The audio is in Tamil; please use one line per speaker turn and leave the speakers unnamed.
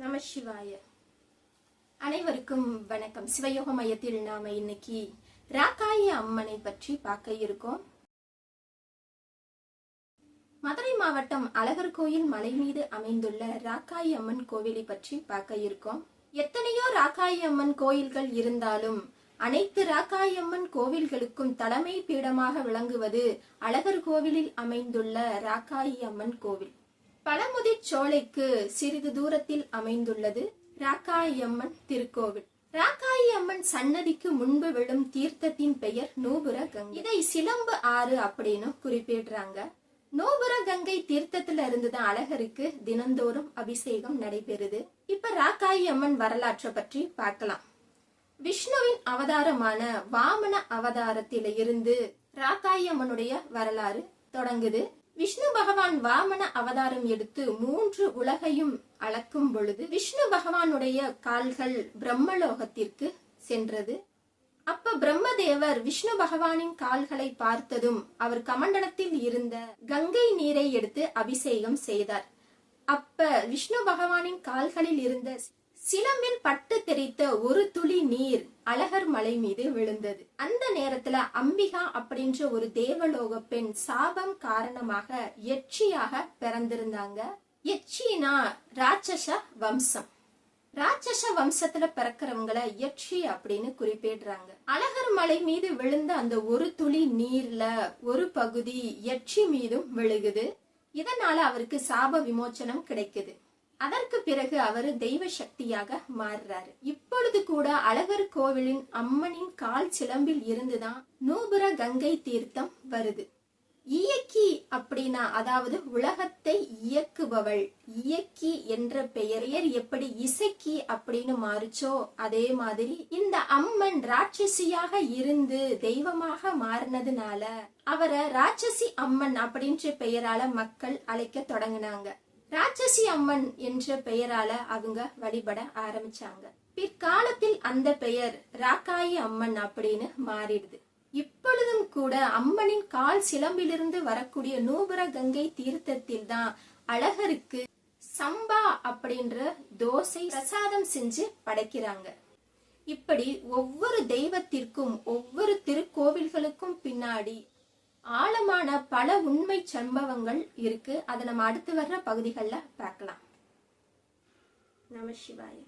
நம சிவாய. அனைவருக்கும் வணக்கம். சிவயோக மையத்தில் நாம இன்னைக்கு ராக்காயி அம்மனை பற்றி பார்க்க இருக்கோம். மதுரை மாவட்டம் அழகர் கோயில் மலை மீது அமைந்துள்ள ராக்காயி அம்மன் கோவிலை பற்றி பார்க்க இருக்கோம். எத்தனையோ ராக்காயி அம்மன் கோயில்கள் இருந்தாலும் அனைத்து ராக்காயி அம்மன் கோவில்களுக்கும் தலைமை பீடமாக விளங்குவது அழகர் கோவிலில் அமைந்துள்ள ராக்காயி அம்மன் கோவில். பழமுதிர் சோலைக்கு சிறிது தூரத்தில் அமைந்துள்ளது ராக்காயி அம்மன் திருக்கோவில். ராக்காயி அம்மன் சன்னதிக்கு முன்பு விழும் தீர்த்தத்தின் பெயர் நூபுர கங்கை. இதை சிலம்பு ஆறு அப்படின்னு குறிப்பிடுறாங்க. நூபுர கங்கை தீர்த்தத்துல இருந்துதான் அழகருக்கு தினந்தோறும் அபிஷேகம் நடைபெறுது. இப்ப ராக்காயி அம்மன் வரலாற்றை பற்றி பார்க்கலாம். விஷ்ணுவின் அவதாரமான வாமன அவதாரத்தில இருந்து ராக்காயி அம்மனுடைய வரலாறு தொடங்குது. விஷ்ணு பகவான் வாமன அவதாரம் எடுத்து 3 உலகையும் அளக்கும் பொழுது விஷ்ணு பகவானுடைய கால்கள் பிரம்மலோகத்திற்கு சென்றது. அப்ப பிரம்மதேவர் விஷ்ணு பகவானின் கால்களை பார்த்ததும் அவர் கமண்டலத்தில் இருந்த கங்கை நீரை எடுத்து அபிஷேகம் செய்தார். அப்ப விஷ்ணு பகவானின் கால்களில் இருந்த சிலம்பில் பட்டு தெரித்த ஒரு துளி நீர் அழகர் மலை மீது விழுந்தது. அந்த நேரத்துல அம்பிகா அப்படின்ற ஒரு தேவலோக பெண் சாபம் காரணமாக யட்சியாக பிறந்திருந்தாங்க. யட்சினா ராட்சச வம்சம். ராட்சச வம்சத்துல பிறக்கிறவங்கள யட்சி அப்படின்னு குறிப்பிடுறாங்க. அழகர் மலை மீது விழுந்த அந்த ஒரு துளி நீர்ல ஒரு பகுதி யட்சி மீதும் விழுகுது. இதனால அவருக்கு சாப விமோச்சனம் கிடைக்குது. அதற்கு பிறகு அவர் தெய்வ சக்தியாக மாறுறாரு. இப்பொழுது கூட அழகர் கோவிலின் அம்மனின் கால் சிலம்பில் இருந்துதான் நூபுர கங்கை தீர்த்தம் வருது. இயக்கி அப்படின்னா அதாவது உலகத்தை இயக்குபவள். இயக்கி என்ற பெயர் எப்படி இசக்கி அப்படின்னு மாறுச்சோ அதே மாதிரி இந்த அம்மன் ராட்சசியாக இருந்து தெய்வமாக மாறினதுனால அவரை ராட்சசி அம்மன் அப்படின்ற பெயரால மக்கள் அழைக்க தொடங்கினாங்க. ராட்சசி அம்மன் என்ற பெயரால அவங்க வழிபட ஆரம்பிச்சாங்க. பிற்காலத்தில் அந்த பெயர் ராக்காயி அம்மன் அப்படின்னு மாறிடுது. இப்பொழுதும் கூட அம்மனின் கால் சிலம்பிலிருந்து வரக்கூடிய நூபுர கங்கை தீர்த்தத்தில் தான் அழகருக்கு சம்பா அப்படின்ற தோசை பிரசாதம் செஞ்சு படைக்கிறாங்க. இப்படி ஒவ்வொரு தெய்வத்திற்கும் ஒவ்வொரு திருக்கோவில்களுக்கும் பின்னாடி ஆழமான பல உண்மை சம்பவங்கள் இருக்கு. அதை நம்ம அடுத்து வர்ற பகுதிகளில் பார்க்கலாம். நம சிவாய.